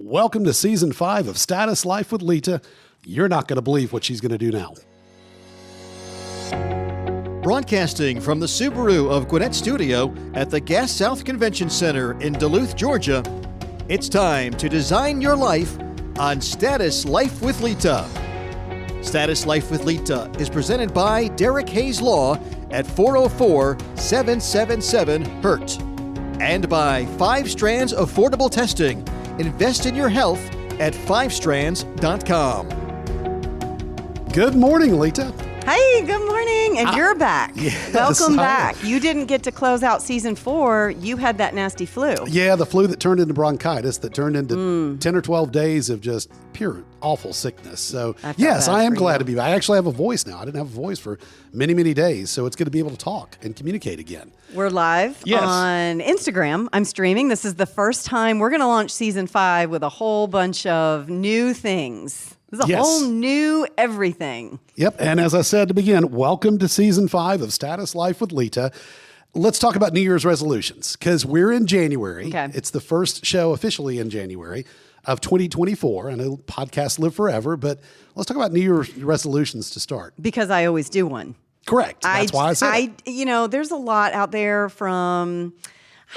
Welcome to Season 5 of Status Life with Leta. You're not going to believe what she's going to do now. Broadcasting from the Subaru of Gwinnett Studio at the Gas South Convention Center in Duluth, Georgia, it's time to design your life on Status Life with Leta. Status Life with Leta is presented by Derek Hayes Law at 404-777-HURT and by 5 Strands Affordable Testing. Invest in your health at 5strands.com. Good morning, Leta. Hey, good morning. And you're back. Yes, Welcome back. You didn't get to close out season 4. You had that nasty flu. Yeah, the flu that turned into bronchitis, that turned into 10 or 12 days of just pure awful sickness. So, yes, I am glad to be back. I actually have a voice now. I didn't have a voice for many, many days. So it's good to be able to talk and communicate again. We're live on Instagram. I'm streaming. This is the first time we're going to launch season 5 with a whole bunch of new things. This is a whole new everything. Yep. And as I said to begin, welcome to season 5 of Status Life with Leta. Let's talk about New Year's resolutions because we're in January. Okay. It's the first show officially in January of 2024. I know podcasts live forever, but let's talk about New Year's resolutions to start. Because I always do one. Correct. That's why I said it. You know, there's a lot out there from,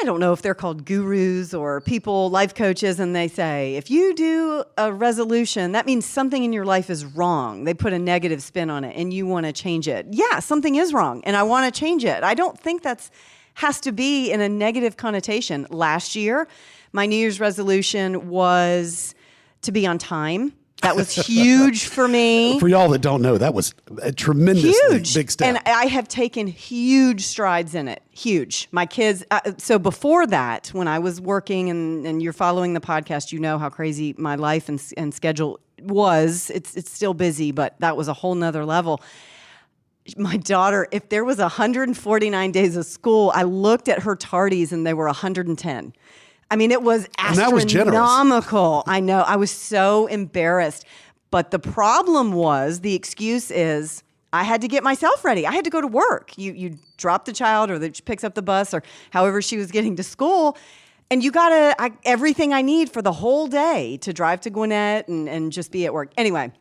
I don't know if they're called gurus or people, life coaches, and they say, if you do a resolution, that means something in your life is wrong. They put a negative spin on it and you want to change it. Yeah, something is wrong and I want to change it. I don't think that's has to be in a negative connotation. Last year, my New Year's resolution was to be on time. That was huge for me. For y'all that don't know, that was a tremendously big step. And I have taken huge strides in it. Huge. My kids, so before that, when I was working and you're following the podcast, you know how crazy my life and schedule was. It's still busy, but that was a whole nother level. My daughter, if there was 149 days of school, I looked at her tardies and they were 110. I mean, it was astronomical. I know. I was so embarrassed. But the problem was, the excuse is, I had to get myself ready. I had to go to work. You drop the child or she picks up the bus or however she was getting to school. And you got everything I need for the whole day to drive to Gwinnett and just be at work. Anyway,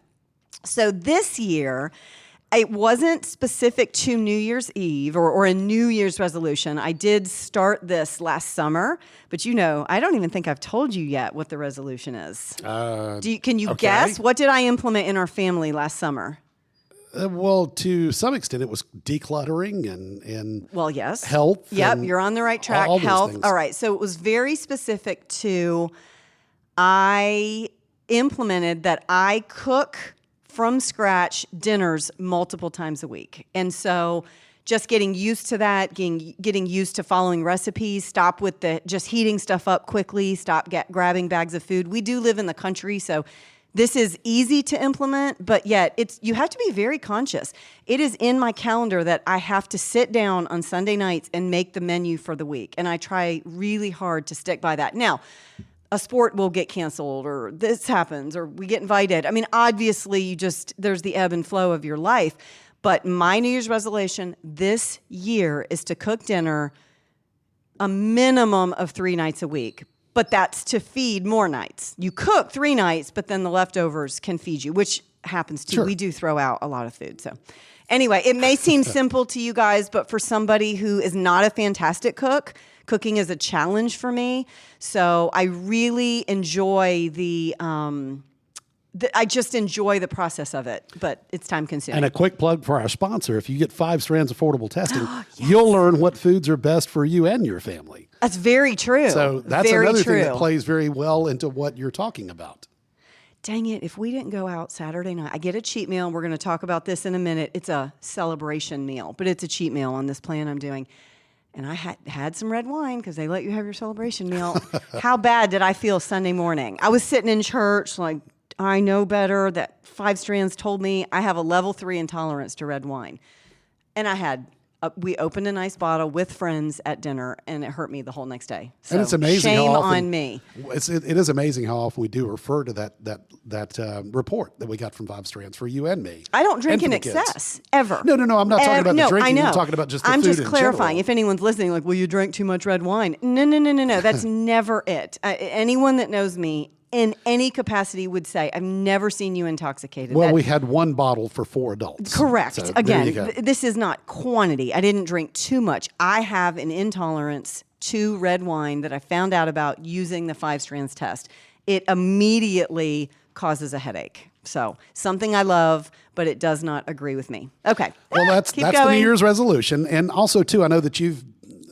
so this year, it wasn't specific to New Year's Eve or a New Year's resolution. I did start this last summer, but you know, I don't even think I've told you yet what the resolution is. Can you guess? What did I implement in our family last summer? Well, to some extent, it was decluttering and yes, health. Yep, you're on the right track. Health. All right, so it was very specific to. I implemented that I cook from scratch dinners multiple times a week. And so just getting used to that, getting used to following recipes, stop with the just heating stuff up quickly, stop grabbing bags of food. We do live in the country, so this is easy to implement, but yet you have to be very conscious. It is in my calendar that I have to sit down on Sunday nights and make the menu for the week. And I try really hard to stick by that. Now, a sport will get canceled or this happens or we get invited. I mean, obviously there's the ebb and flow of your life, but my New Year's resolution this year is to cook dinner a minimum of 3 nights a week, but that's to feed more nights. You cook 3 nights, but then the leftovers can feed you, which happens too. Sure. We do throw out a lot of food. So anyway, it may seem simple to you guys, but for somebody who is not a fantastic cook, cooking is a challenge for me, so I really enjoy I just enjoy the process of it, but it's time consuming. And a quick plug for our sponsor: if you get 5 Strands Affordable Testing, you'll learn what foods are best for you and your family. That's very true. So that's another thing that plays very well into what you're talking about. Dang it, if we didn't go out Saturday night, I get a cheat meal. We're going to talk about this in a minute. It's a celebration meal, but it's a cheat meal on this plan I'm doing. And I had some red wine because they let you have your celebration meal. How bad did I feel Sunday morning? I was sitting in church like, I know better. That 5 Strands told me I have a level 3 intolerance to red wine. And we opened a nice bottle with friends at dinner, and it hurt me the whole next day. So and it's amazing shame how often, on me. It is amazing how often we do refer to that report that we got from 5 Strands for you and me. I don't drink in excess, ever. No. I'm not talking about the drinking. I'm talking about just the I'm food just clarifying. in general. If anyone's listening, like, well, you drank too much red wine. No. That's never it. Anyone that knows me, in any capacity would say, I've never seen you intoxicated. Well, we had one bottle for 4 adults. Correct. So Again, this is not quantity. I didn't drink too much. I have an intolerance to red wine that I found out about using the 5 strands test. It immediately causes a headache. So something I love, but it does not agree with me. Okay. Well, that's the New Year's resolution. And also, too, I know that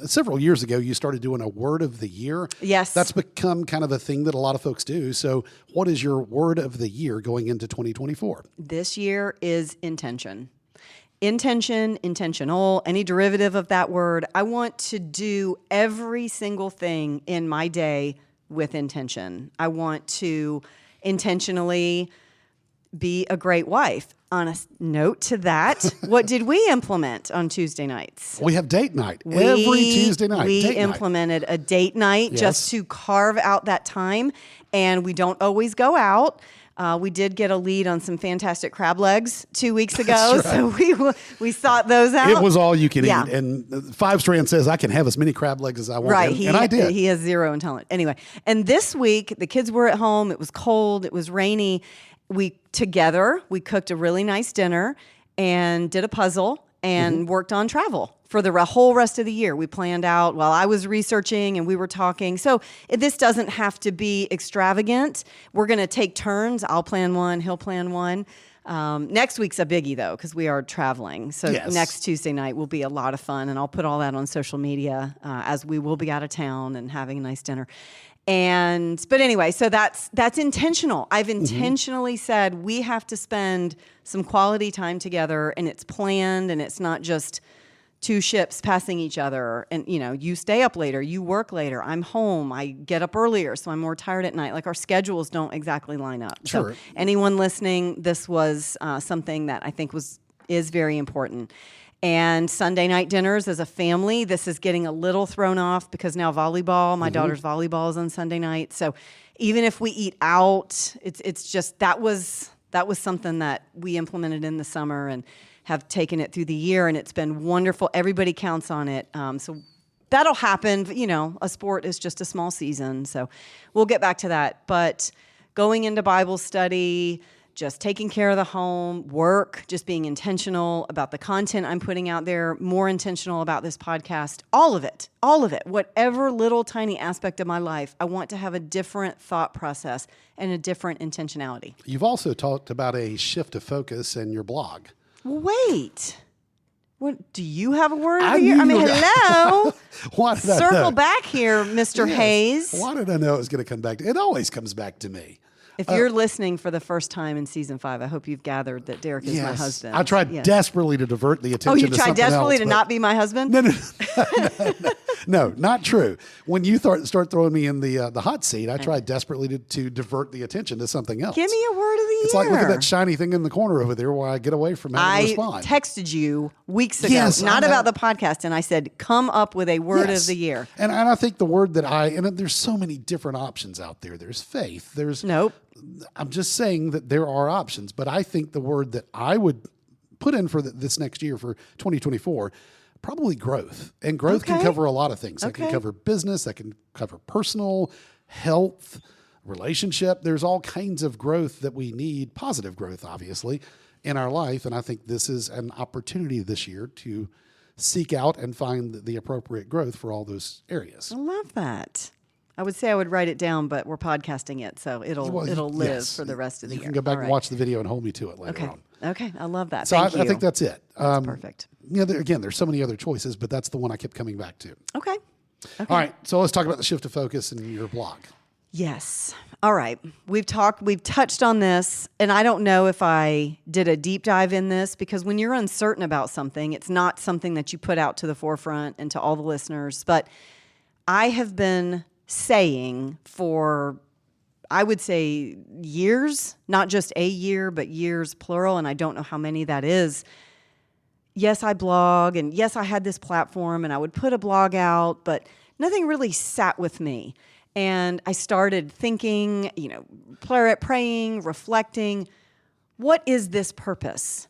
several years ago, you started doing a word of the year. Yes. That's become kind of a thing that a lot of folks do. So what is your word of the year going into 2024? This year is intention. Intention, intentional, any derivative of that word. I want to do every single thing in my day with intention. I want to intentionally be a great wife. On a note to that, what did we implement on Tuesday nights? We have date night every Tuesday night. We implemented a date night just to carve out that time, and we don't always go out. We did get a lead on some fantastic crab legs 2 weeks ago, so we sought those out. It was all you can eat, and 5 Strand says I can have as many crab legs as I want, right? And I did. He has zero intolerance. Anyway, and this week the kids were at home. It was cold. It was rainy. We cooked a really nice dinner and did a puzzle and worked on travel for the whole rest of the year. We planned out while I was researching and we were talking. So this doesn't have to be extravagant. We're going to take turns. I'll plan one. He'll plan one. Next week's a biggie, though, because we are traveling. So next Tuesday night will be a lot of fun. And I'll put all that on social media as we will be out of town and having a nice dinner. But anyway, so that's intentional. I've intentionally said we have to spend some quality time together, and it's planned, and it's not just 2 ships passing each other. And you stay up later, you work later. I'm home. I get up earlier, so I'm more tired at night. Like our schedules don't exactly line up. Sure. So anyone listening, this was something that I think is very important. And Sunday night dinners as a family, this is getting a little thrown off because now volleyball, my daughter's volleyball is on Sunday night. So even if we eat out, it's just that was something that we implemented in the summer and have taken it through the year, and it's been wonderful. Everybody counts on it. So that'll happen. A sport is just a small season, so we'll get back to that. But going into Bible study, just taking care of the home, work, just being intentional about the content I'm putting out there, more intentional about this podcast, all of it, whatever little tiny aspect of my life, I want to have a different thought process and a different intentionality. You've also talked about a shift of focus in your blog. Wait. What, do you have a word of the year? Hello. Why did I know? Circle back here, Mr. Hayes. Why did I know it was going to come back? It always comes back to me. If you're listening for the first time in season 5, I hope you've gathered that Derek is my husband. I tried desperately to divert the attention to something else. Oh, you tried desperately to not be my husband? No, not true. When you start throwing me in the hot seat, I tried desperately to divert the attention to something else. Give me a word of the year. It's like, look at that shiny thing in the corner over there where I get away from having to respond. I texted you weeks ago, not about the podcast, and I said, come up with a word of the year. And I think the word that and there's so many different options out there. There's faith. Nope. I'm just saying that there are options, but I think the word that I would put in for this next year for 2024, probably growth. And growth can cover a lot of things. That can cover business, that can cover personal, health, relationship. There's all kinds of growth that we need, positive growth, obviously, in our life. And I think this is an opportunity this year to seek out and find the appropriate growth for all those areas. I love that. I would say I would write it down, but we're podcasting it, so it'll live for the rest of the year. You can go back and watch the video and hold me to it later on. Okay, I love that. So Thank you. I think that's it. That's perfect. There's so many other choices, but that's the one I kept coming back to. Okay. All right, so let's talk about the shift of focus in your blog. Yes. All right. We've touched on this, and I don't know if I did a deep dive in this, because when you're uncertain about something, it's not something that you put out to the forefront and to all the listeners. But I have been saying for, I would say, years, not just a year, but years plural, and I don't know how many that is. Yes, I blog, and yes, I had this platform, and I would put a blog out, but nothing really sat with me. And I started thinking, praying, reflecting, what is this purpose?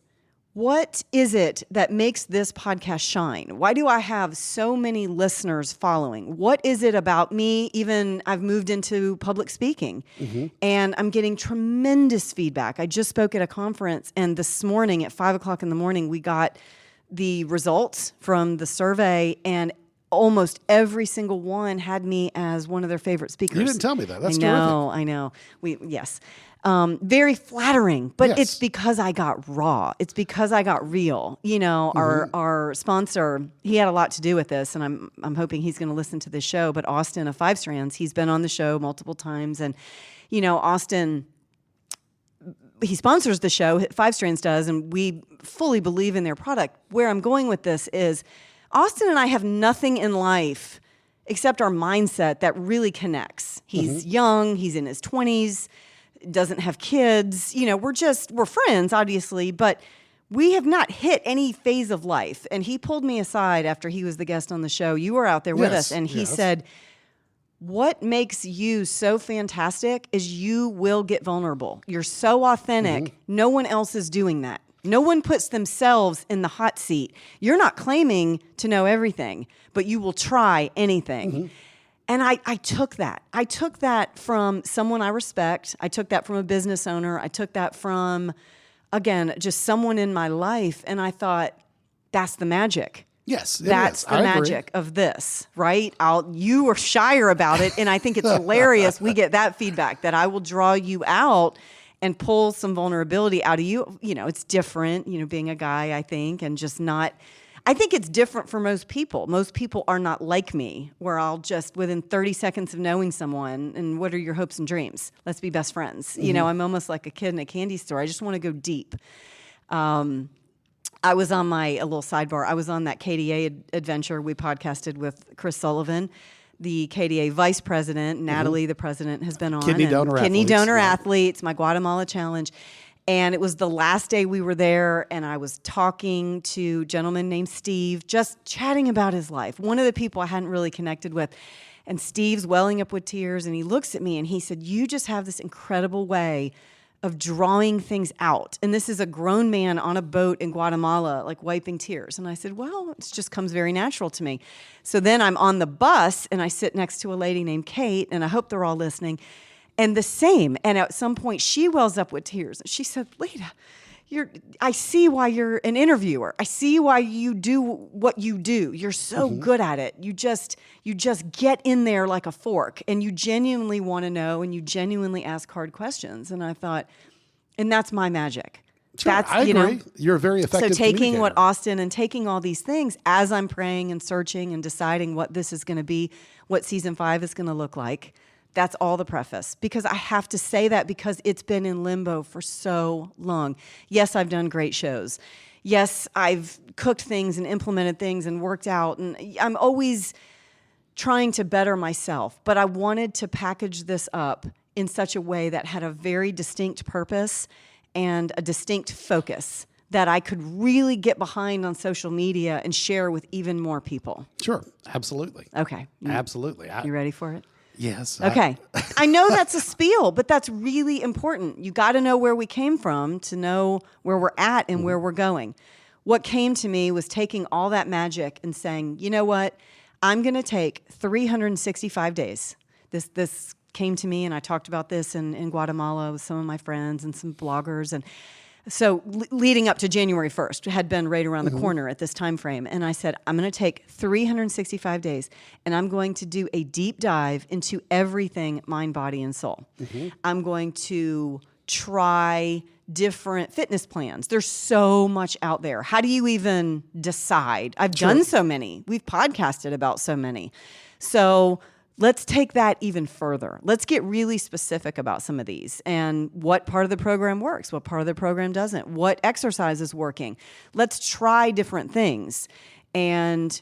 what is it that makes this podcast shine? Why do I have so many listeners following? What is it about me? Even I've moved into public speaking and I'm getting tremendous feedback. I just spoke at a conference, and this morning at 5:00 in the morning, we got the results from the survey, and almost every single one had me as one of their favorite speakers. You didn't tell me that. That's terrific. I know. Yes. Very flattering, but it's because I got raw. It's because I got real. You know, our sponsor, he had a lot to do with this, and I'm hoping he's going to listen to this show. But Austin of 5 Strands, he's been on the show multiple times, and you know, Austin, he sponsors the show. 5 Strands does, and we fully believe in their product. Where I'm going with this is, Austin and I have nothing in life except our mindset that really connects. He's young. He's in his 20s. Doesn't have kids, you know, we're friends, obviously, but we have not hit any phase of life. And he pulled me aside after he was the guest on the show. You were out there with us, and he said, what makes you so fantastic is you will get vulnerable. You're so authentic. No one else is doing that. No one puts themselves in the hot seat. You're not claiming to know everything, but you will try anything. And I took that. I took that from someone I respect. I took that from a business owner. I took that from, again, just someone in my life. And I thought, that's the magic. Yes, that's the magic of this, right? You were shyer about it, and I think it's hilarious. We get that feedback, that I will draw you out and pull some vulnerability out of you. You know, it's different, you know, being a guy, I think, and just not... I think it's different for most people. Most people are not like me, where I'll just, within 30 seconds of knowing someone, and what are your hopes and dreams? Let's be best friends. You know, I'm almost like a kid in a candy store. I just want to go deep. I was on a little sidebar, I was on that KDA adventure we podcasted with Chris Sullivan. The KDA vice president, Natalie, the president, has been on. Kidney donor athletes, my Guatemala challenge. And it was the last day we were there, and I was talking to a gentleman named Steve, just chatting about his life. One of the people I hadn't really connected with. And Steve's welling up with tears, and he looks at me and he said, you just have this incredible way of drawing things out. And this is a grown man on a boat in Guatemala, like wiping tears. And I said, well, it just comes very natural to me. So then I'm on the bus, and I sit next to a lady named Kate, and I hope they're all listening. And the same. And at some point, she wells up with tears. She said, Leta, I see why you're an interviewer. I see why you do what you do. You're so good at it. You just get in there like a fork, and you genuinely want to know, and you genuinely ask hard questions. And I thought, and that's my magic. Sure, I agree. You're a very effective So taking communicator. what Austin and taking all these things as I'm praying and searching and deciding what this is going to be, what season 5 is going to look like. That's all the preface, because I have to say that because it's been in limbo for so long. Yes, I've done great shows. Yes, I've cooked things and implemented things and worked out, and I'm always trying to better myself. But I wanted to package this up in such a way that had a very distinct purpose and a distinct focus that I could really get behind on social media and share with even more people. Sure, absolutely. Okay. Absolutely. You ready for it? Yes. Okay. I know that's a spiel, but that's really important. You got to know where we came from to know where we're at and where we're going. What came to me was taking all that magic and saying, you know what? I'm going to take 365 days. This came to me, and I talked about this in Guatemala with some of my friends and some bloggers, and so leading up to January 1st had been right around the corner at this time frame. And I said, I'm going to take 365 days, and I'm going to do a deep dive into everything mind, body, and soul. I'm going to try different fitness plans. There's so much out there. How do you even decide? I've done so many. We've podcasted about so many. So let's take that even further. Let's get really specific about some of these and what part of the program works, what part of the program doesn't, what exercise is working. Let's try different things and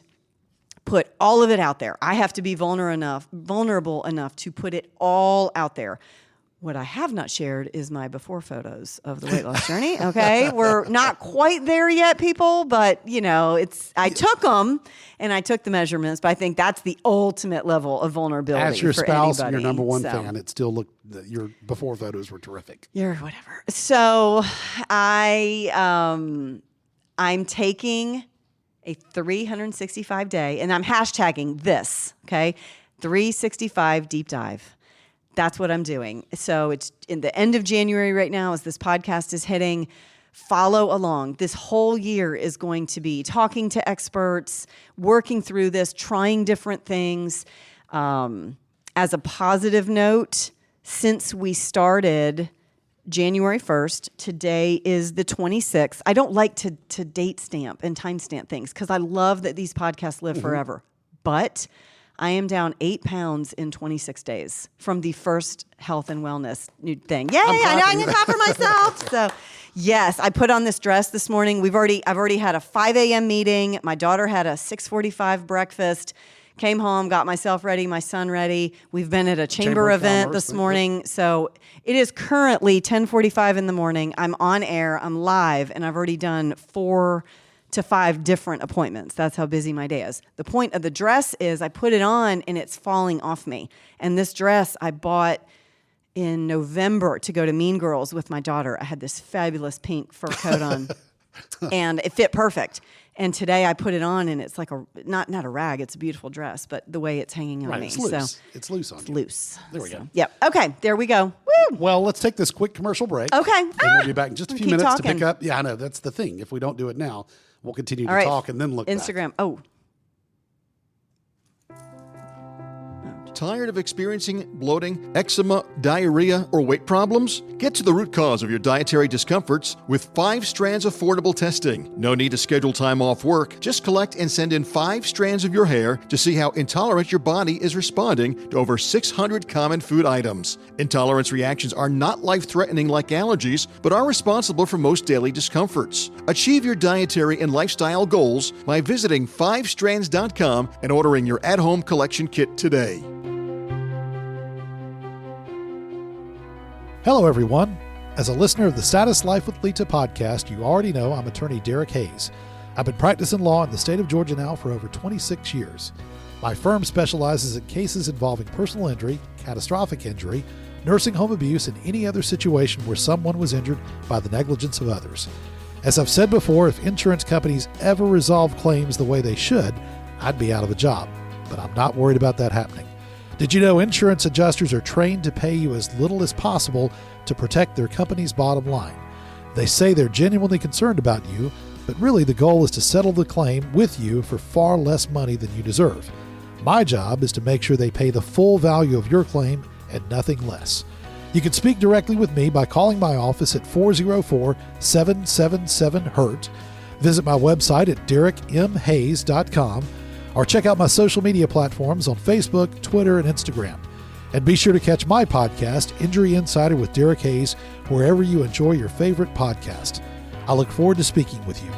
put all of it out there. I have to be vulnerable enough to put it all out there. What I have not shared is my before photos of the weight loss journey. Okay, we're not quite there yet, people, but you know, I took them and I took the measurements. But I think that's the ultimate level of vulnerability. As your for spouse anybody. and your number one fan, it still looked that your before photos were terrific. You're whatever. So I I'm taking a 365 day, and I'm hashtagging this, okay? 365 deep dive. That's what I'm doing. So it's in the end of January right now as this podcast is hitting. Follow along. This whole year is going to be talking to experts, working through this, trying different things. As a positive note, since we started January 1st, today is the 26th. I don't like to date stamp and time stamp things because I love that these podcasts live forever. But I am down 8 pounds in 26 days from the first health and wellness new thing. Yay! I know I'm going to clap for myself. So, yes, I put on this dress this morning. I've already had a 5 a.m. meeting. My daughter had a 6:45 breakfast. Came home, got myself ready, my son ready. We've been at a chamber event this morning. So it is currently 10:45 in the morning. I'm on air. I'm live, and I've already done 4 to 5 different appointments. That's how busy my day is. The point of the dress is I put it on, and it's falling off me. And this dress I bought in November to go to Mean Girls with my daughter. I had this fabulous pink fur coat on, and it fit perfect. And today I put it on, and it's like not a rag. It's a beautiful dress, but the way it's hanging on me. It's loose. So it's loose on you. It's loose. There we go. Yep. Okay, there we go. Woo! Well, let's take this quick commercial break. Okay. And we'll be back in just a few keep minutes to talking. pick up. Yeah, I know. That's the thing. If we don't do it now, we'll continue to All right. talk and then look Instagram. back. Oh. Tired of experiencing bloating, eczema, diarrhea, or weight problems? Get to the root cause of your dietary discomforts with 5 strands affordable testing. No need to schedule time off work. Just collect and send in 5 strands of your hair to see how intolerant your body is responding to over 600 common food items. Intolerance reactions are not life-threatening like allergies, but are responsible for most daily discomforts. Achieve your dietary and lifestyle goals by visiting 5strands.com and ordering your at-home collection kit today. Hello, everyone. As a listener of the Status Life with Leta podcast, you already know I'm attorney Derek Hayes. I've been practicing law in the state of Georgia now for over 26 years. My firm specializes in cases involving personal injury, catastrophic injury, nursing home abuse, and any other situation where someone was injured by the negligence of others. As I've said before, if insurance companies ever resolve claims the way they should, I'd be out of a job. But I'm not worried about that happening. Did you know insurance adjusters are trained to pay you as little as possible to protect their company's bottom line? They say they're genuinely concerned about you, but really the goal is to settle the claim with you for far less money than you deserve. My job is to make sure they pay the full value of your claim and nothing less. You can speak directly with me by calling my office at 404-777-HURT. Visit my website at derekmhayes.com. or check out my social media platforms on Facebook, Twitter, and Instagram. And be sure to catch my podcast, Injury Insider with Derek Hayes, wherever you enjoy your favorite podcast. I look forward to speaking with you.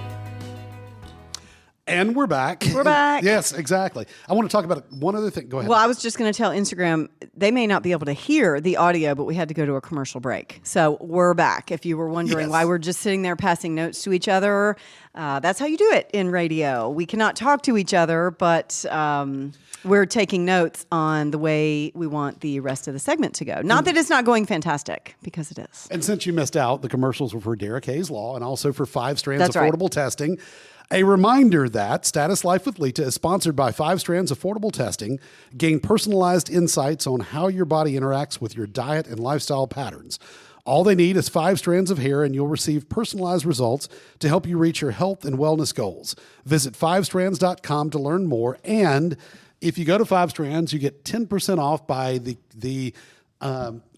And we're back. We're back. Yes, exactly. I want to talk about one other thing. Go ahead. Well, I was just going to tell Instagram, they may not be able to hear the audio, but we had to go to a commercial break. So we're back. If you were wondering why we're just sitting there passing notes to each other, that's how you do it in radio. We cannot talk to each other, but we're taking notes on the way we want the rest of the segment to go. Not that it's not going fantastic, because it is. And since you missed out, the commercials were for Derek Hayes Law and also for 5 Strands That's Affordable right. Testing. A reminder that Status Life with Leta is sponsored by 5 Strands Affordable Testing. Gain personalized insights on how your body interacts with your diet and lifestyle patterns. All they need is 5 strands of hair, and you'll receive personalized results to help you reach your health and wellness goals. Visit 5strands.com to learn more. And if you go to 5 Strands, you get 10% off by the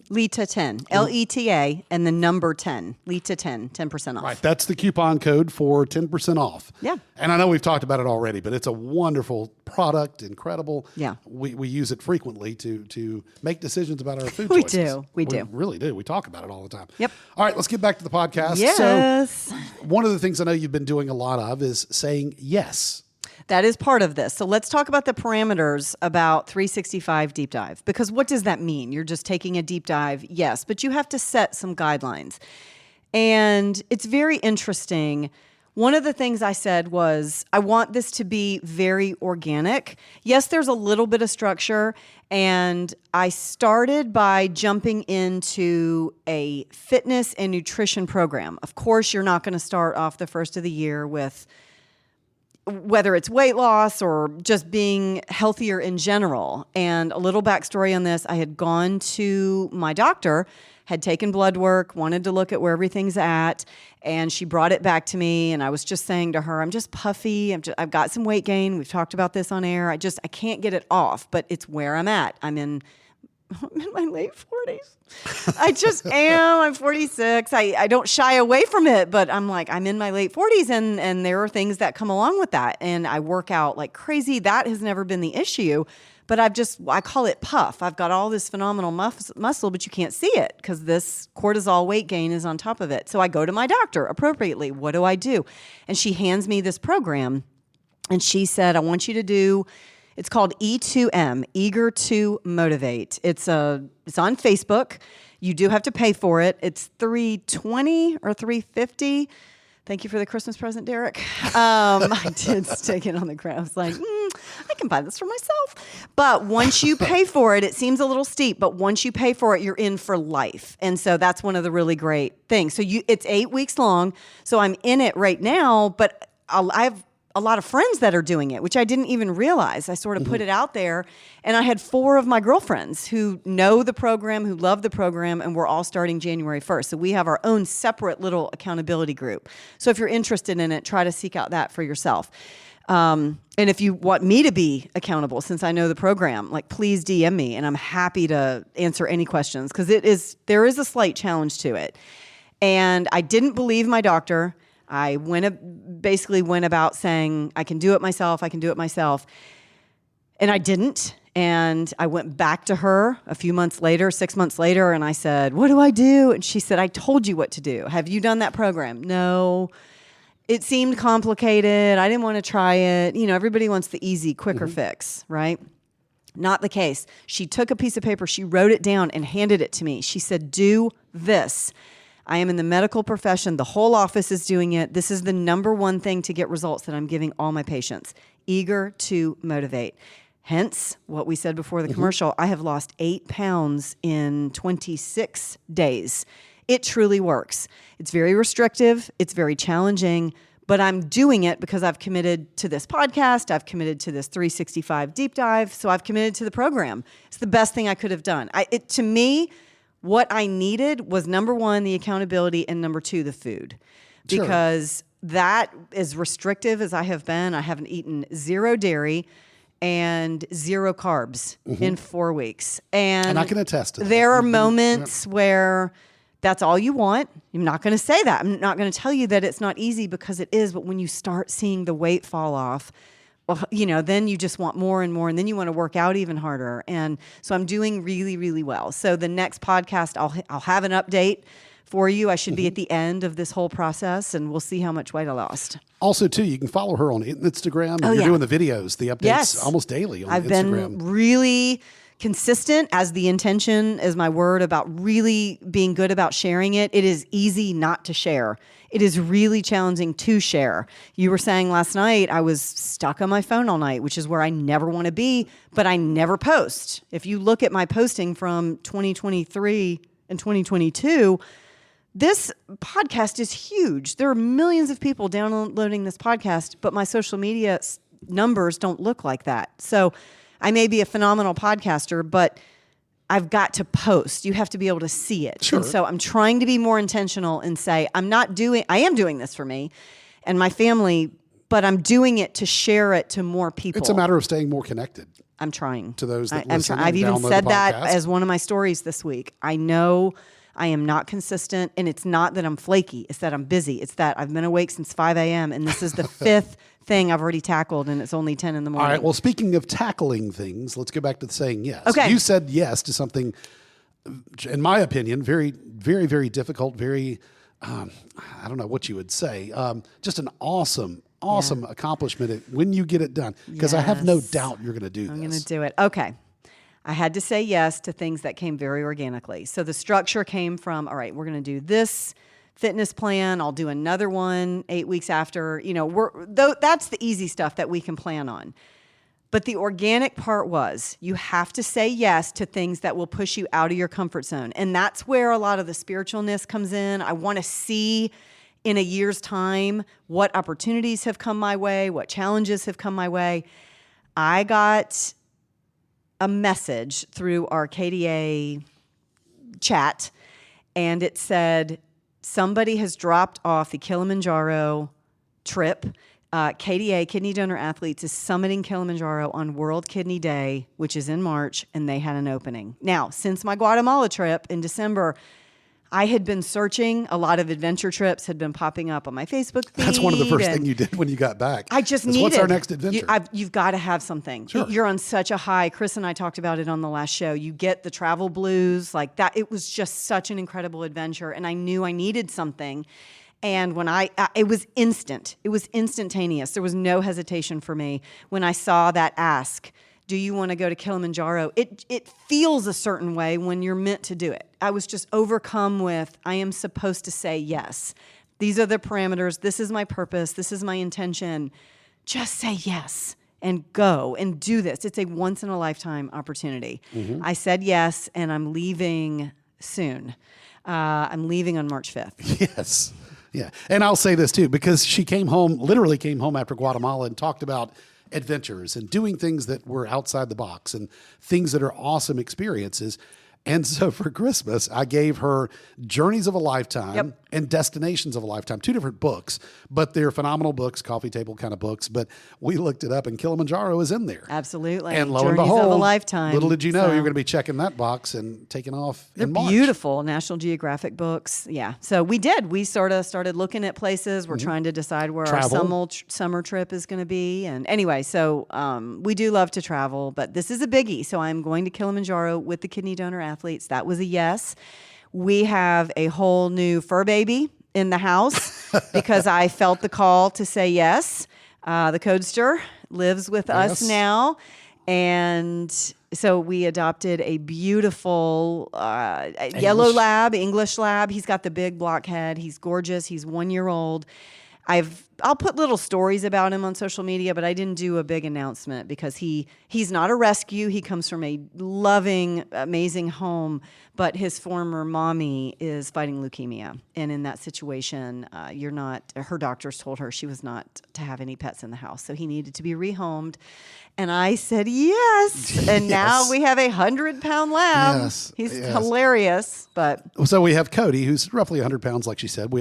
Leta 10, Leta, and the number 10, Leta 10, 10% off. Right, that's the coupon code for 10% off. Yeah. And I know we've talked about it already, but it's a wonderful product, incredible. Yeah. We use it frequently to make decisions about our food We choices. do. We do. really do. We talk about it all the time. Yep. All right, let's get back to the podcast. Yes. So one of the things I know you've been doing a lot of is saying yes. That is part of this. So let's talk about the parameters about 365 deep dive, because what does that mean? You're just taking a deep dive, yes, but you have to set some guidelines. And it's very interesting one of the things I said was, I want this to be very organic. Yes, there's a little bit of structure, and I started by jumping into a fitness and nutrition program. Of course, you're not going to start off the first of the year with whether it's weight loss or just being healthier in general. And a little backstory on this, I had gone to my doctor, had taken blood work, wanted to look at where everything's at, and she brought it back to me, and I was just saying to her, I'm just puffy, I've got some weight gain, we've talked about this on air, I can't get it off, but it's where I'm at. I'm in my late 40s. I just am. I'm 46. I don't shy away from it, but I'm in my late 40s, and there are things that come along with that, and I work out like crazy. That has never been the issue. But I call it puff. I've got all this phenomenal muscle, but you can't see it because this cortisol weight gain is on top of it. So I go to my doctor appropriately. What do I do? And she hands me this program, and she said, I want you to do, it's called E2M, Eager to Motivate. It's on Facebook. You do have to pay for it. It's $320 or $350. Thank you for the Christmas present, Derek. I did stick it on the ground. I was like, I can buy this for myself. But once you pay for it, it seems a little steep, but once you pay for it, you're in for life. And so that's one of the really great things. So it's 8 weeks long. So I'm in it right now, but I have a lot of friends that are doing it, which I didn't even realize. I sort of put it out there, and I had 4 of my girlfriends who know the program, who love the program, and we're all starting January 1st. So we have our own separate little accountability group. So if you're interested in it, try to seek out that for yourself. And if you want me to be accountable, since I know the program, please DM me, and I'm happy to answer any questions, because there is a slight challenge to it. And I didn't believe my doctor. I basically went about saying, I can do it myself, and I didn't. And I went back to her a few months later, 6 months later, and I said, what do I do? And she said, I told you what to do. Have you done that program? No. It seemed complicated. I didn't want to try it. Everybody wants the easy, quicker fix, right? Not the case. She took a piece of paper, she wrote it down and handed it to me. She said, do this. I am in the medical profession. The whole office is doing it. This is the number one thing to get results that I'm giving all my patients. Eager to motivate. Hence, what we said before the commercial, I have lost 8 pounds in 26 days. It truly works. It's very restrictive. It's very challenging, but I'm doing it because I've committed to this podcast. I've committed to this 365 deep dive. So I've committed to the program. It's the best thing I could have done. To me, what I needed was, number 1, the accountability, and number 2, the food. Because that, as restrictive as I have been, I haven't eaten 0 dairy and 0 carbs in 4 weeks. And I can attest to that. There are moments where that's all you want. I'm not going to say that. I'm not going to tell you that it's not easy, because it is. But when you start seeing the weight fall off, well, then you just want more and more, and then you want to work out even harder. And so I'm doing really, really well. So the next podcast, I'll have an update for you. I should be at the end of this whole process, and we'll see how much weight I lost. Also, too, you can follow her on Instagram. You're doing the videos, the updates almost daily on Instagram. I've been really consistent, as the intention is my word, about really being good about sharing it. It is easy not to share. It is really challenging to share. You were saying last night I was stuck on my phone all night, which is where I never want to be, but I never post. If you look at my posting from 2023 and 2022, this podcast is huge. There are millions of people downloading this podcast, but my social media numbers don't look like that. So I may be a phenomenal podcaster, but I've got to post. You have to be able to see it. Sure. And so I'm trying to be more intentional and say, I am doing this for me and my family, but I'm doing it to share it to more people. It's a matter of staying more connected. I'm trying. To those that listen and I've even download said the that podcast. as one of my stories this week. I know I am not consistent, and it's not that I'm flaky. It's that I'm busy. It's that I've been awake since 5 a.m., and this is the 5th thing I've already tackled, and it's only 10 in the morning. All right. Well, speaking of tackling things, let's go back to saying yes. Okay. You said yes to something, in my opinion, very, very, very difficult, very, I don't know what you would say, just an awesome accomplishment when you get it done. Because I have no doubt you're going to do this. I'm going to do it. Okay. I had to say yes to things that came very organically. So the structure came from, all right, we're going to do this fitness plan. I'll do another one 8 weeks after. That's the easy stuff that we can plan on. But the organic part was you have to say yes to things that will push you out of your comfort zone. And that's where a lot of the spiritualness comes in. I want to see in a year's time what opportunities have come my way, what challenges have come my way. I got a message through our KDA chat, and it said, somebody has dropped off the Kilimanjaro trip. KDA, Kidney Donor Athletes, is summiting Kilimanjaro on World Kidney Day, which is in March, and they had an opening. Now, since my Guatemala trip in December, I had been searching. A lot of adventure trips had been popping up on my Facebook feed. That's one of the first things you did when you got back. I just needed. What's our next adventure? You've got to have something. Sure. You're on such a high. Chris and I talked about it on the last show. You get the travel blues like that. It was just such an incredible adventure, and I knew I needed something. And when it was instant. It was instantaneous. There was no hesitation for me when I saw that ask. Do you want to go to Kilimanjaro? It feels a certain way when you're meant to do it. I was just overcome with, I am supposed to say yes. These are the parameters. This is my purpose. This is my intention. Just say yes and go and do this. It's a once-in-a-lifetime opportunity. Mm-hmm. I said yes, and I'm leaving soon. I'm leaving on March 5th. Yes. Yeah. And I'll say this too, because she literally came home after Guatemala and talked about adventures and doing things that were outside the box and things that are awesome experiences. And so for Christmas, I gave her Journeys of a Lifetime and Destinations of a Lifetime, 2 different books, but they're phenomenal books, coffee table kind of books. But we looked it up and Kilimanjaro is in there. Absolutely. And lo Journeys and behold, of a Lifetime. Little did you know you're going to be checking that box and taking off in March. They're beautiful National Geographic books. Yeah. So we did. We sort of started looking at places. We're trying to decide where our summer trip is going to be. And anyway, so we do love to travel, but this is a biggie. So I'm going to Kilimanjaro with the Kidney Donor Athletes. That was a yes. We have a whole new fur baby in the house because I felt the call to say yes. The Codester lives with us now. And so we adopted a beautiful yellow lab, English lab. He's got the big block head. He's gorgeous. He's 1 year old. I'll put little stories about him on social media, but I didn't do a big announcement because he's not a rescue. He comes from a loving, amazing home, but his former mommy is fighting leukemia. And in that situation, her doctors told her she was not to have any pets in the house. So he needed to be rehomed. And I said, yes. And now we have a 100-pound lab. Yes. He's hilarious. But so we have Cody, who's roughly 100 pounds, like she said.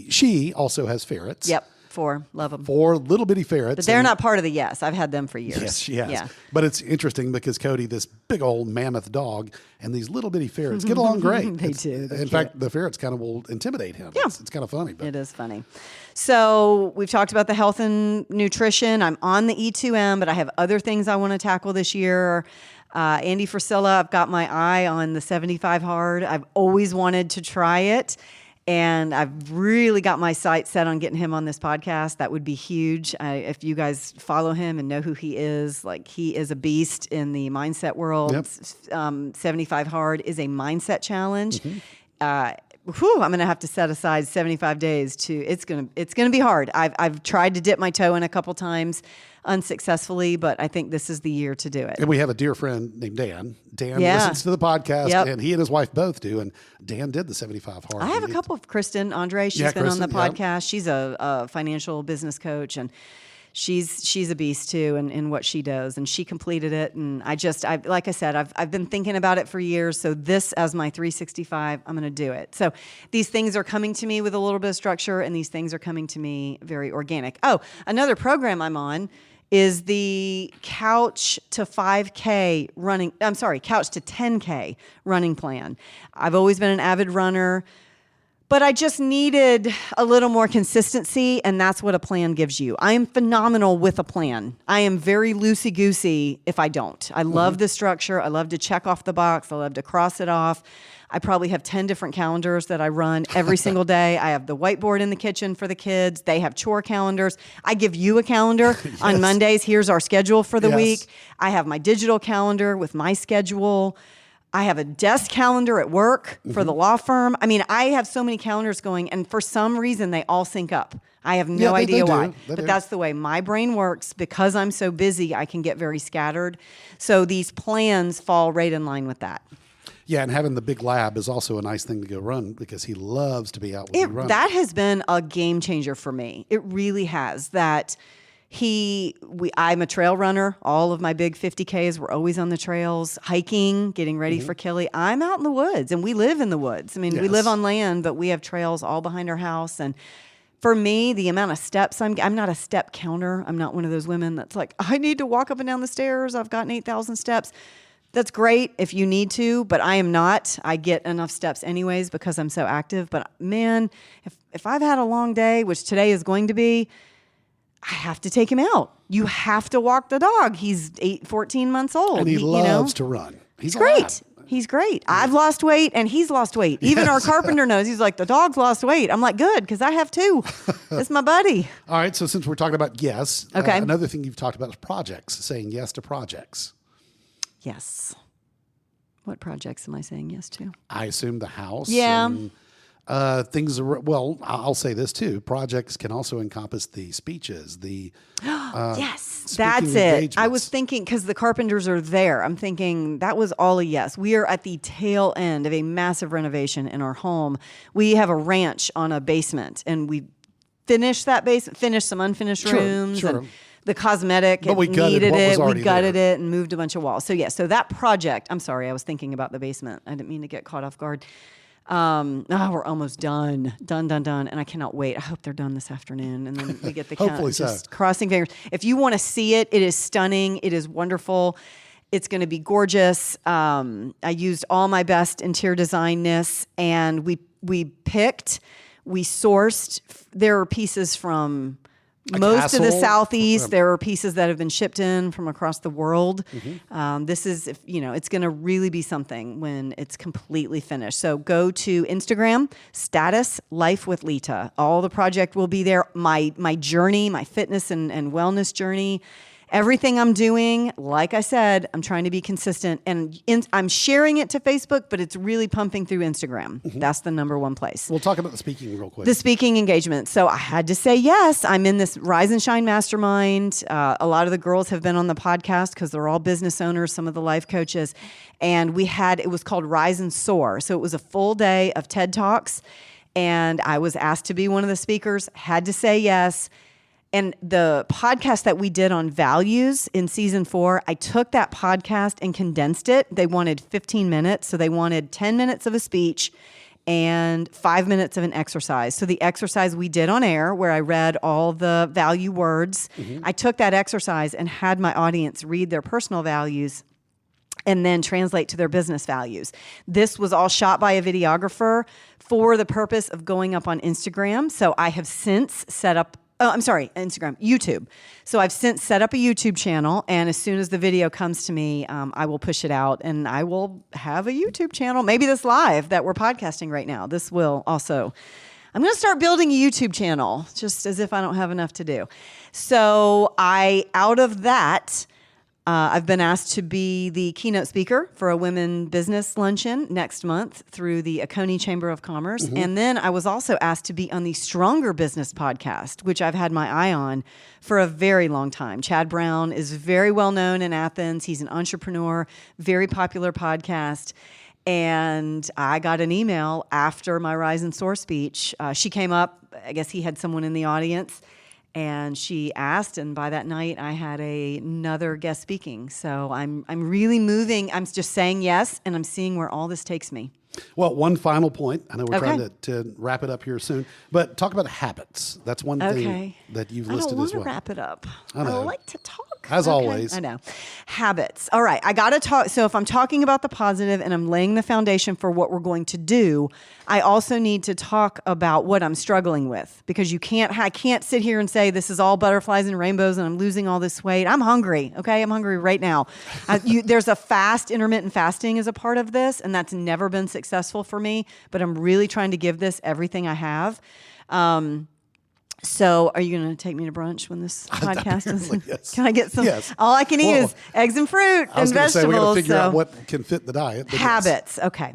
She also has ferrets. Yep. 4. Love them. 4 little bitty ferrets. But they're not part of the yes. I've had them for years. Yes, she has. Yeah. But it's interesting because Cody, this big old mammoth dog, and these little bitty ferrets get along great. They do. In fact, the ferrets kind of will intimidate him. Yeah. It's kind of funny. But. It is funny. So we've talked about the health and nutrition. I'm on the E2M, but I have other things I want to tackle this year. Andy Frisella, I've got my eye on the 75 hard. I've always wanted to try it. And I've really got my sights set on getting him on this podcast. That would be huge. If you guys follow him and know who he is, like he is a beast in the mindset world. Yep. 75 hard is a mindset challenge. I'm going to have to set aside 75 days it's going to be hard. I've tried to dip my toe in a couple times unsuccessfully, but I think this is the year to do it. And we have a dear friend named Dan. Dan listens to the podcast, and he and his wife both do. And Dan did the 75 hard. I have a couple of Kristen Andre. She's been on the podcast. She's a financial business coach, and she's a beast too in what she does, and she completed it. And like I said, I've been thinking about it for years. So this as my 365, I'm going to do it. So these things are coming to me with a little bit of structure, and these things are coming to me very organic. Oh, another program I'm on is the Couch to 10K running plan. I've always been an avid runner, but I just needed a little more consistency, and that's what a plan gives you. I am phenomenal with a plan. I am very loosey-goosey if I don't. I love the structure. I love to check off the box. I love to cross it off. I probably have 10 different calendars that I run every single day. I have the whiteboard in the kitchen for the kids. They have chore calendars. I give you a calendar on Mondays. Here's our schedule for the week. I have my digital calendar with my schedule. I have a desk calendar at work for the law firm. I mean, I have so many calendars going, and for some reason, they all sync up. I have no idea why, but that's the way my brain works. Because I'm so busy, I can get very scattered. So these plans fall right in line with that. Yeah, and having the big lab is also a nice thing to go run because he loves to be out with you running. That has been a game changer for me. It really has. I'm a trail runner. All of my big 50Ks were always on the trails, hiking, getting ready for Kelly. I'm out in the woods, and we live in the woods. I mean, we live on land, but we have trails all behind our house. And for me, the amount of steps I'm not a step counter. I'm not one of those women that's like, I need to walk up and down the stairs. I've gotten 8,000 steps. That's great if you need to, but I am not. I get enough steps anyways because I'm so active. But man, if I've had a long day, which today is going to be, I have to take him out. You have to walk the dog. He's 14 months old. And he loves to run. He's great. He's great. I've lost weight and he's lost weight. Even our carpenter knows. He's like, the dog's lost weight. I'm like, good, because I have too. It's my buddy. All right, so since we're talking about yes, another thing you've talked about is projects, saying yes to projects. Yes. What projects am I saying yes to? I assume the house. Yeah. And, things are, well, I'll say this too. Projects can also encompass the speeches, the yes, that's it. I was thinking, because the carpenters are there, I'm thinking that was all a yes. We are at the tail end of a massive renovation in our home. We have a ranch on a basement, and we finished that basement, finished some unfinished rooms. And the cosmetic, but we needed it. We gutted it and moved a bunch of walls. So yeah, so that project, I'm sorry, I was thinking about the basement. I didn't mean to get caught off guard. We're almost done. Done. And I cannot wait. I hope they're done this afternoon. And then we get the hopefully just crossing fingers. If you want to see it, it is stunning. It is wonderful. It's going to be gorgeous. I used all my best interior designness, and we sourced. There are pieces from most of the Southeast. There are pieces that have been shipped in from across the world. This is, it's going to really be something when it's completely finished. So go to Instagram, status Life with Leta. All the project will be there. My journey, my fitness and wellness journey. Everything I'm doing, like I said, I'm trying to be consistent, and I'm sharing it to Facebook, but it's really pumping through Instagram. That's the number one place. We'll talk about the speaking real quick. The speaking engagement. So I had to say yes. I'm in this Rise and Shine Mastermind. A lot of the girls have been on the podcast because they're all business owners, some of the life coaches. And it was called Rise and Soar. So it was a full day of TED Talks, and I was asked to be one of the speakers, had to say yes. And the podcast that we did on values in season 4, I took that podcast and condensed it. They wanted 15 minutes. So they wanted 10 minutes of a speech and 5 minutes of an exercise. So the exercise we did on air, where I read all the value words, I took that exercise and had my audience read their personal values and then translate to their business values. This was all shot by a videographer for the purpose of going up on Instagram. So I have since set up Instagram, YouTube. So I've since set up a YouTube channel, and as soon as the video comes to me, I will push it out, and I will have a YouTube channel. Maybe this live that we're podcasting right now. This will also, I'm going to start building a YouTube channel, just as if I don't have enough to do. So out of that, I've been asked to be the keynote speaker for a women business luncheon next month through the Oconee Chamber of Commerce. And then I was also asked to be on the Stronger Business podcast, which I've had my eye on for a very long time. Chad Brown is very well known in Athens. He's an entrepreneur, very popular podcast. And I got an email after my Rise and Soar speech. She came up, I guess he had someone in the audience, and she asked, and by that night, I had another guest speaking. So I'm really moving. I'm just saying yes, and I'm seeing where all this takes me. Well, one final point. I know we're trying to wrap it up here soon, but talk about habits. That's one thing that you've listed as well. I don't want to wrap it up. I like to talk. As always. I know. Habits. All right. I got to talk. So if I'm talking about the positive and I'm laying the foundation for what we're going to do, I also need to talk about what I'm struggling with, because I can't sit here and say this is all butterflies and rainbows and I'm losing all this weight. I'm hungry. Okay. I'm hungry right now. There's a intermittent fasting is a part of this, and that's never been successful for me, but I'm really trying to give this everything I have. So are you going to take me to brunch when this podcast is? Yes. Can I get some? Yes. All I can eat is eggs and fruit I was and going to say, we got to vegetables. figure out what can fit the diet. but yes. Habits. Okay.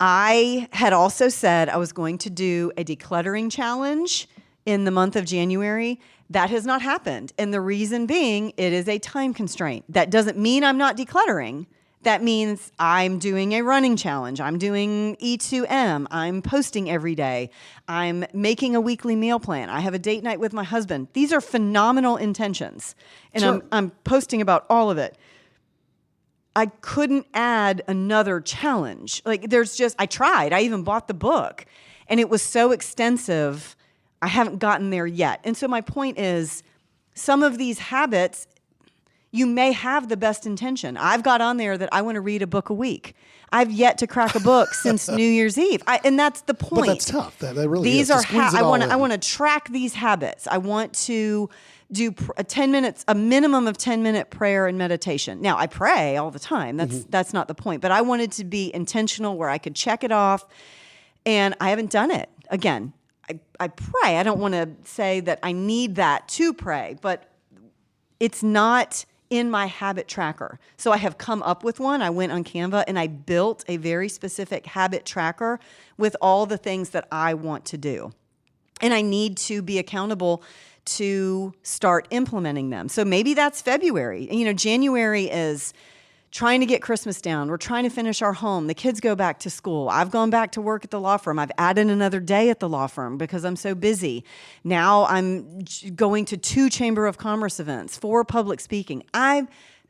I had also said I was going to do a decluttering challenge in the month of January. That has not happened. And the reason being, it is a time constraint. That doesn't mean I'm not decluttering. That means I'm doing a running challenge. I'm doing E2M. I'm posting every day. I'm making a weekly meal plan. I have a date night with my husband. These are phenomenal intentions. And Sure. I'm posting about all of it. I couldn't add another challenge. Like I tried. I even bought the book. And it was so extensive, I haven't gotten there yet. And so my point is, some of these habits, you may have the best intention. I've got on there that I want to read a book a week. I've yet to crack a book since New Year's Eve. And that's the point. But that's tough. That really these is. are I want to track these habits. I want to do a minimum of 10-minute prayer and meditation. Now, I pray all the time. That's not the point. But I wanted to be intentional where I could check it off. And I haven't done it. Again, I pray. I don't want to say that I need that to pray, but it's not in my habit tracker. So I have come up with one. I went on Canva and I built a very specific habit tracker with all the things that I want to do. And I need to be accountable to start implementing them. So maybe that's February. January is trying to get Christmas down. We're trying to finish our home. The kids go back to school. I've gone back to work at the law firm. I've added another day at the law firm because I'm so busy. Now I'm going to 2 Chamber of Commerce events, 4 public speaking.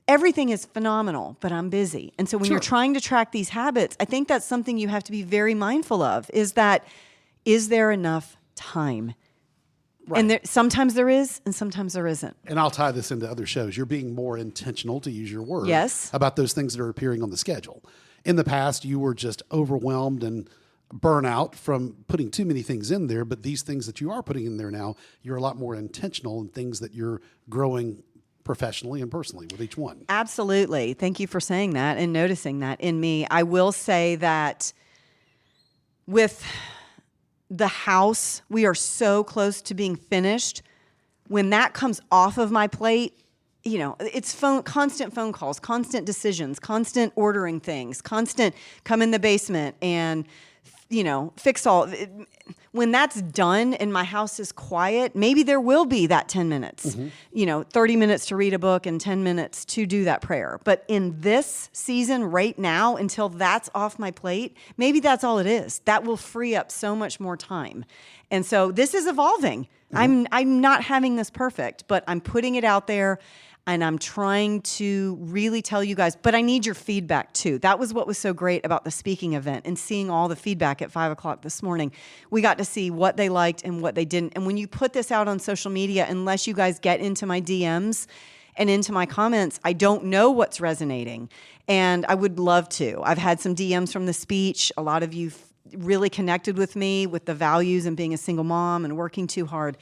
Everything is phenomenal, but I'm busy. And so when you're trying to track these habits, I think that's something you have to be very mindful of, is there enough time? Right. And sometimes there is, and sometimes there isn't. And I'll tie this into other shows. You're being more intentional, to use your word, yes, about those things that are appearing on the schedule. In the past, you were just overwhelmed and burnout from putting too many things in there, but these things that you are putting in there now, you're a lot more intentional in things that you're growing professionally and personally with each one. Absolutely. Thank you for saying that and noticing that in me. I will say that with the house, we are so close to being finished. When that comes off of my plate, it's constant phone calls, constant decisions, constant ordering things, constant come in the basement and, fix all. When that's done and my house is quiet, maybe there will be that 10 minutes, 30 minutes to read a book and 10 minutes to do that prayer. But in this season right now, until that's off my plate, maybe that's all it is. That will free up so much more time. And so this is evolving. I'm not having this perfect, but I'm putting it out there. And I'm trying to really tell you guys, but I need your feedback too. That was what was so great about the speaking event and seeing all the feedback at 5:00 this morning. We got to see what they liked and what they didn't. And when you put this out on social media, unless you guys get into my DMs and into my comments, I don't know what's resonating. And I would love to. I've had some DMs from the speech. A lot of you really connected with me with the values and being a single mom and working too hard.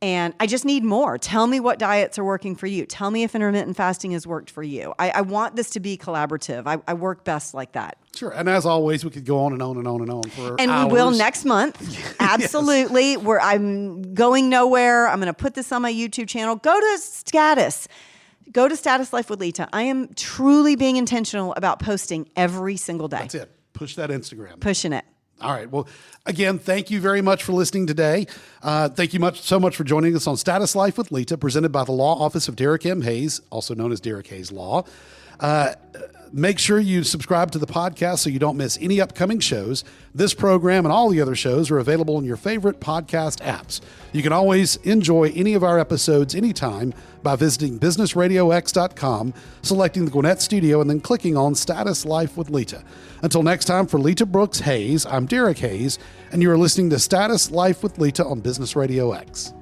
And I just need more. Tell me what diets are working for you. Tell me if intermittent fasting has worked for you. I want this to be collaborative. I work best like that. Sure. And as always, we could go on and on and on and on for and hours. We will next month. Absolutely. Yes. I'm going nowhere. I'm going to put this on my YouTube channel. Go to Status. Go to Status Life with Leta. I am truly being intentional about posting every single day. That's it. Push that Instagram. Pushing it. All right. Well, again, thank you very much for listening today. Thank you so much for joining us on Status Life with Leta, presented by the Law Office of Derek M. Hayes, also known as Derek Hayes Law. Make sure you subscribe to the podcast so you don't miss any upcoming shows. This program and all the other shows are available in your favorite podcast apps. You can always enjoy any of our episodes anytime by visiting businessradiox.com, selecting the Gwinnett Studio, and then clicking on Status Life with Leta. Until next time, for Leta Brooks Hayes, I'm Derek Hayes, and you are listening to Status Life with Leta on Business Radio X.